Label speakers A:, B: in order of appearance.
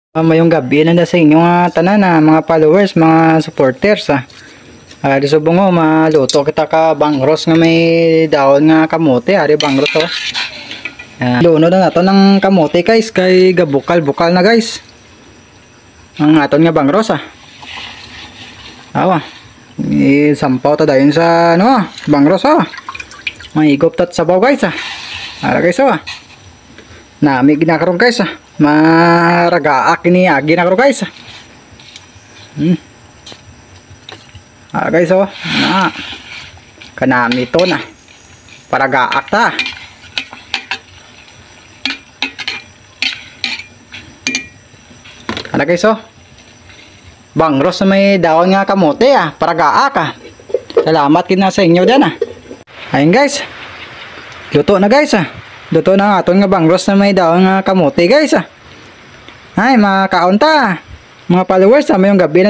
A: Mayong gabi na sa inyo nga tanan mga followers, mga supporters di subong mo maluto kita ka bangros nga may daon nga kamote, ari bangros luno na nato ng kamote guys, kay gabukal-bukal na guys. Ang aton nga bangros awa. Sampaw ta dayon sa ano, bangros Mahigop tat sabaw guys Ara guys nami ginakaroon guys maragaak ini agi na karon guys guys kanami to na paragaak ta guys bangros na may daon nga kamote paragaak salamat kina sa inyo dyan ayun guys, luto na guys luto na aton nga bangros na may daon nga kamote guys ay makaon ta mga followers mayong gabi na